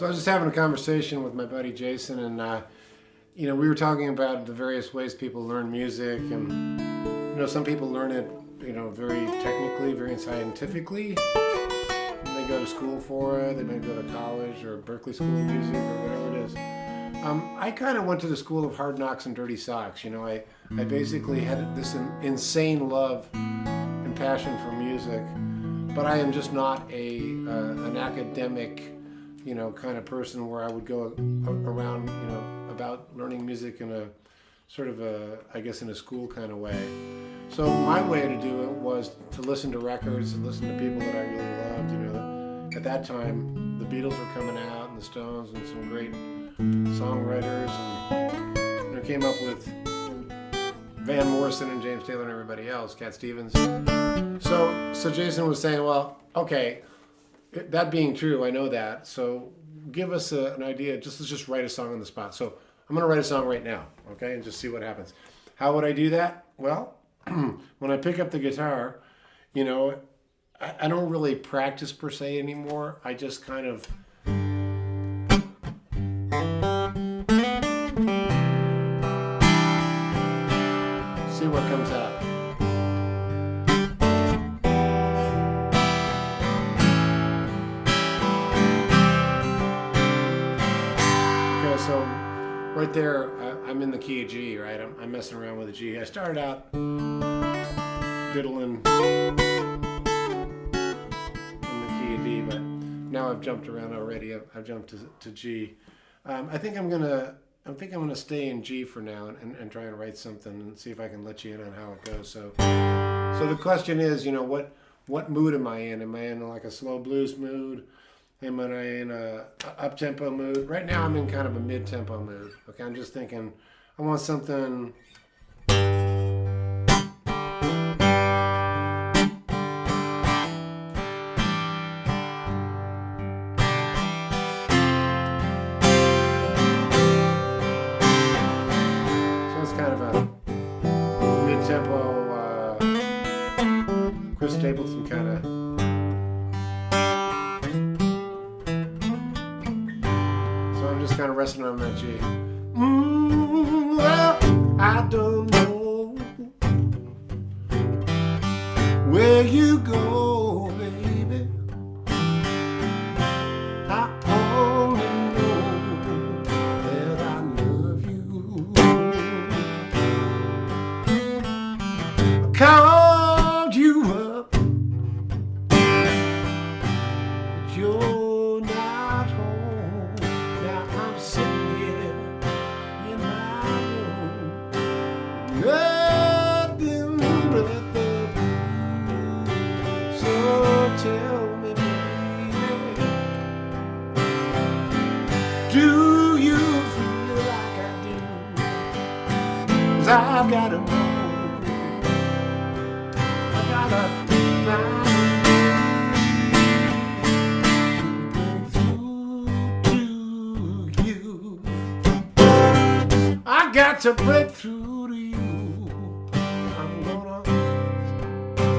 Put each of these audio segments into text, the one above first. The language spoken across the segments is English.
So I was just having a conversation with my buddy Jason, and we were talking about the various ways people learn music, and some people learn it, very technically, very scientifically. And they go to school for it. They may go to college or Berkeley School of Music or whatever it is. I kind of went to the school of hard knocks and dirty socks. I basically had this insane love and passion for music, but I am just not an academic, kind of person where I would go around, about learning music in a sort of in a school kind of way. So my way to do it was to listen to records and listen to people that I really loved. At that time, the Beatles were coming out, and the Stones, and some great songwriters, and came up with Van Morrison and James Taylor and everybody else, Cat Stevens. So Jason was saying, well, okay, that being true, I know that. So give us an idea. Let's just write a song on the spot. So I'm going to write a song right now, okay, and just see what happens. How would I do that? Well, when I pick up the guitar, I don't really practice per se anymore. I just kind of see what comes out. Okay, so right there, I'm in the key of G, right? I'm messing around with the G. I started out Dillon in the key of D, but now I've jumped around already. I've jumped to G. I think I'm gonna stay in G for now and try and write something and see if I can let you in on how it goes. So the question is, what mood am I in? Am I in like a slow blues mood? Am I in a up-tempo mood? Right now I'm in kind of a mid-tempo mood. Okay, I'm just thinking I want something. Chris Stapleton kind of. So I'm just kind of resting on that G. Well, I don't know where you go, baby. I only know that I love you. I called you up, but you're not home. Now I'm sitting here in my room, nothing but the blues. So tell me, baby, do you feel like I do? 'Cause I've got to know. I got to break through to you. I'm gonna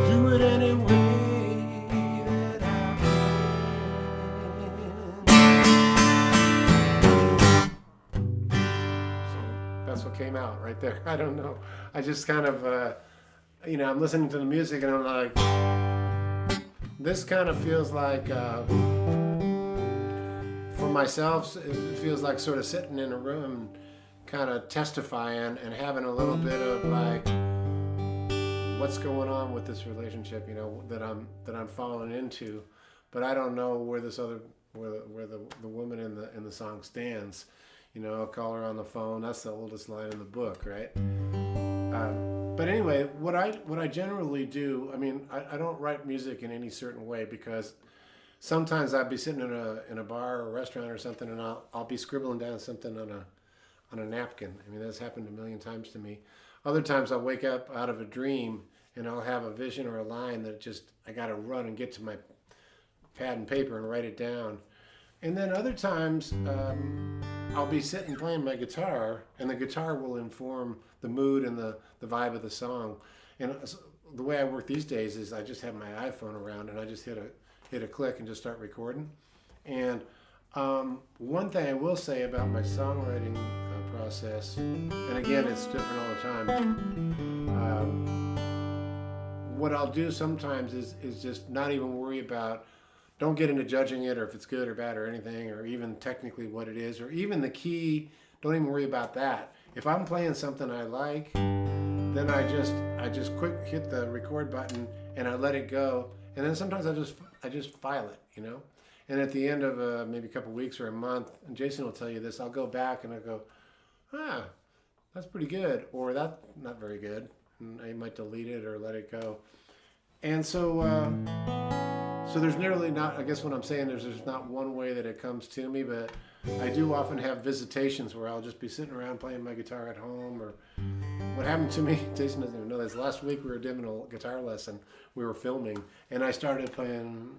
do it anyway that I can. So that's what came out right there. I don't know. I just kind of, I'm listening to the music and I'm like, this kind of feels like, for myself, it feels like sort of sitting in a room kind of testifying and having a little bit of like what's going on with this relationship, that I'm falling into, but I don't know where this other where the woman in the song stands. I'll call her on the phone. That's the oldest line in the book, right? But anyway, what I generally do, I don't write music in any certain way, because sometimes I'd be sitting in a bar or a restaurant or something, and I'll be scribbling down something on a napkin. That's happened a million times to me. Other times I'll wake up out of a dream and I'll have a vision or a line that I got to run and get to my pad and paper and write it down. And then other times I'll be sitting playing my guitar, and the guitar will inform the mood and the vibe of the song. And the way I work these days is I just have my iPhone around and I just hit a click and just start recording. And One thing I will say about my songwriting process, and again, it's different all the time. What I'll do sometimes is just not even worry about, don't get into judging it or if it's good or bad or anything, or even technically what it is, or even the key. Don't even worry about that. If I'm playing something I like, then I just quick hit the record button and I let it go, and then sometimes I just file it, you know. And at the end of maybe a couple weeks or a month, and Jason will tell you this, I'll go back and I go, that's pretty good, or that's not very good, and I might delete it or let it go. And so there's nearly not, I guess what I'm saying is there's not one way that it comes to me, but I do often have visitations where I'll just be sitting around playing my guitar at home. Or what happened to me, Jason doesn't even know this, last week we were doing a guitar lesson, we were filming, and I started playing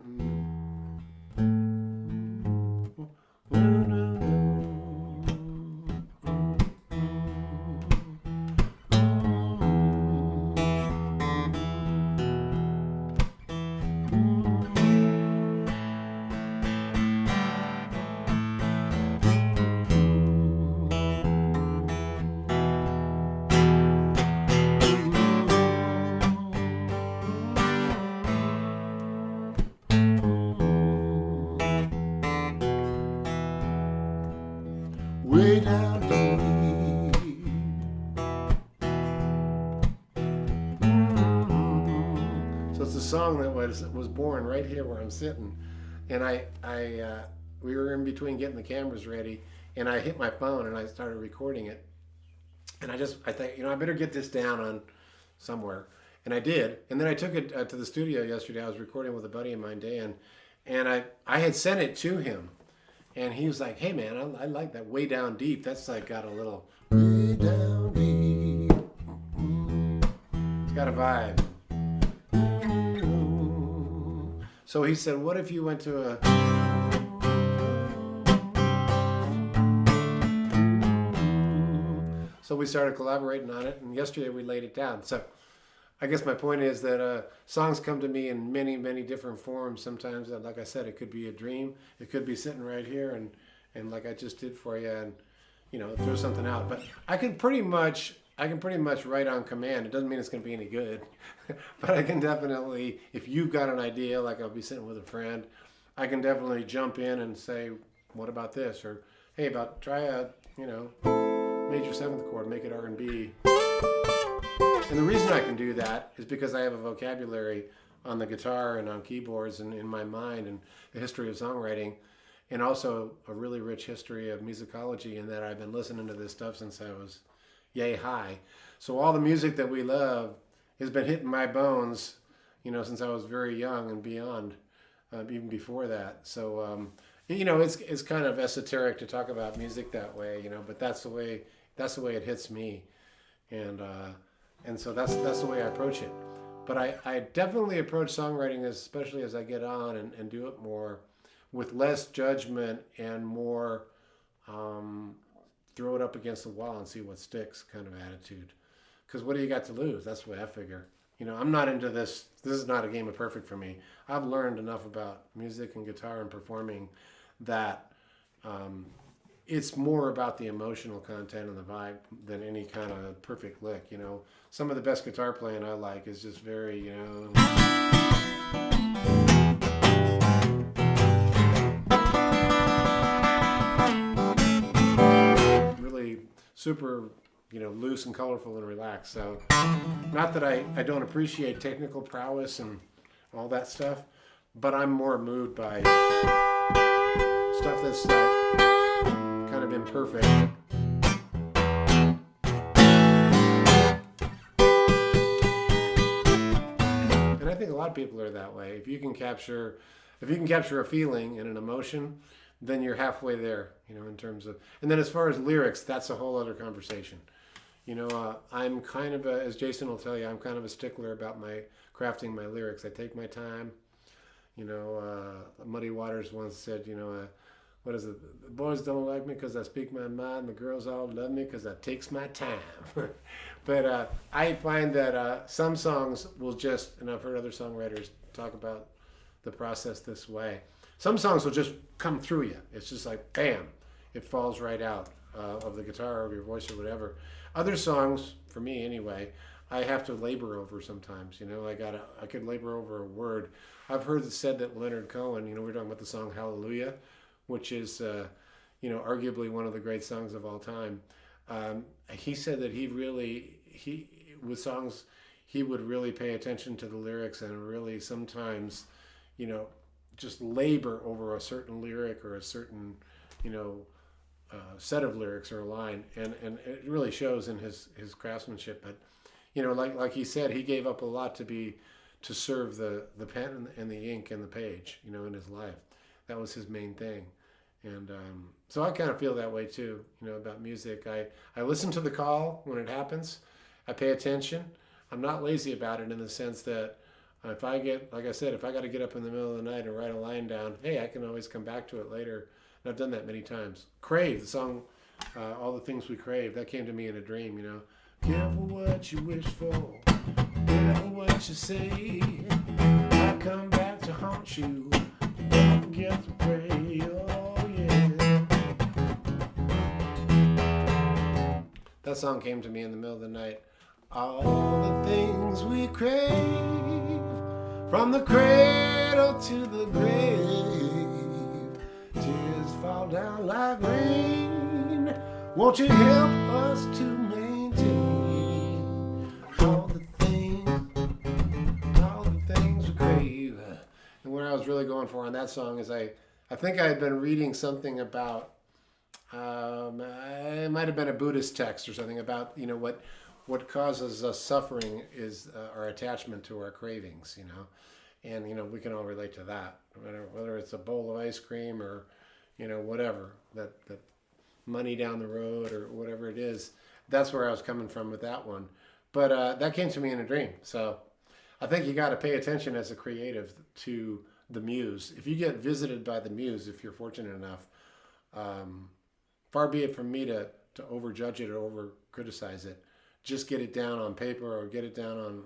way down so it's a song that was born right here where I'm sitting, and we were in between getting the cameras ready, and I hit my phone and I started recording it, and I thought, I better get this down on somewhere, and I did, and then I took it to the studio yesterday. I was recording with a buddy of mine, Dan, and I had sent it to him. And he was like, hey man, I like that way down deep. That's like got a little way down deep. It's got a vibe. So he said, what if you went to a... So we started collaborating on it, and yesterday we laid it down. So I guess my point is that songs come to me in many, many different forms. Sometimes, like I said, it could be a dream. It could be sitting right here and like I just did for you, and throw something out. But I can pretty much write on command. It doesn't mean it's going to be any good, but I can definitely, if you've got an idea, like I'll be sitting with a friend, I can definitely jump in and say, what about this? Or hey, try a major seventh chord, make it R&B. And the reason I can do that is because I have a vocabulary on the guitar and on keyboards and in my mind, and the history of songwriting, and also a really rich history of musicology, in that I've been listening to this stuff since I was yay high. So all the music that we love has been hitting my bones, since I was very young and beyond, even before that. So, it's kind of esoteric to talk about music that way, but that's the way it hits me. And so that's the way I approach it. But I definitely approach songwriting, especially as I get on and do it more, with less judgment and more throw it up against the wall and see what sticks kind of attitude. Because what do you got to lose? That's the way I figure. I'm not into this. This is not a game of perfect for me. I've learned enough about music and guitar and performing that it's more about the emotional content and the vibe than any kind of perfect lick. Some of the best guitar playing I like is just very, really super, loose and colorful and relaxed. So not that I don't appreciate technical prowess and all that stuff, but I'm more moved by stuff that's kind of imperfect. And I think a lot of people are that way. If you can capture a feeling and an emotion, then you're halfway there, in terms of. And then as far as lyrics, that's a whole other conversation. I'm kind of as Jason will tell you, I'm kind of a stickler about crafting my lyrics. I take my time. Muddy Waters once said, what is it? The boys don't like me because I speak my mind. The girls all love me because I takes my time. But I find that some songs will just, and I've heard other songwriters talk about the process this way. Some songs will just come through you. It's just like bam, it falls right out of the guitar or your voice or whatever. Other songs, for me anyway, I have to labor over sometimes. I could labor over a word. I've heard it said that Leonard Cohen, we were talking about the song Hallelujah, which is arguably one of the great songs of all time. He said that with songs, he would really pay attention to the lyrics and really sometimes, just labor over a certain lyric or a certain, set of lyrics or a line, and it really shows in his craftsmanship. But like he said, he gave up a lot to serve the pen and the ink and the page, in his life. That was his main thing. And so I kind of feel that way too, about music. I listen to the call when it happens. I pay attention. I'm not lazy about it in the sense that if I got to get up in the middle of the night and write a line down, hey, I can always come back to it later. And I've done that many times. Crave, the song, All the Things We Crave, that came to me in a dream, Careful what you wish for, careful what you say. I come back to haunt you, don't forget to pray, oh yeah. That song came to me in the middle of the night. All the things we crave, from the cradle to the grave, tears fall down like rain. Won't you help us to maintain all the things we crave? And what I was really going for on that song is I think I had been reading something about, it might have been a Buddhist text or something about, what causes us suffering is our attachment to our cravings, and we can all relate to that, whether it's a bowl of ice cream or whatever, that money down the road or whatever it is. That's where I was coming from with that one. But that came to me in a dream. So I think you got to pay attention as a creative to the muse. If you get visited by the muse, if you're fortunate enough, far be it from me to overjudge it or over criticize it. Just get it down on paper or get it down on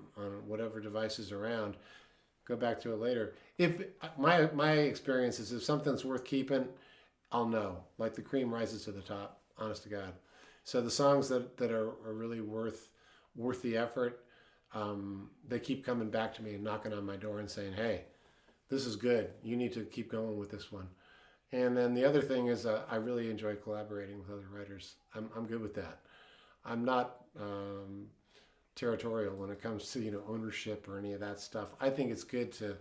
whatever device is around. Go back to it later. If my experience is if something's worth keeping, I'll know. Like the cream rises to the top, honest to God. So the songs that are really worth the effort, they keep coming back to me and knocking on my door and saying, hey, this is good. You need to keep going with this one. And then the other thing is I really enjoy collaborating with other writers. I'm good with that. I'm not territorial when it comes to ownership or any of that stuff. I think it's good to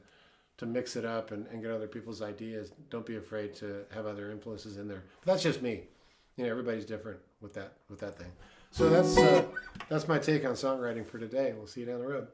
mix it up and get other people's ideas. Don't be afraid to have other influences in there. But that's just me. Everybody's different with that thing. So that's my take on songwriting for today. We'll see you down the road.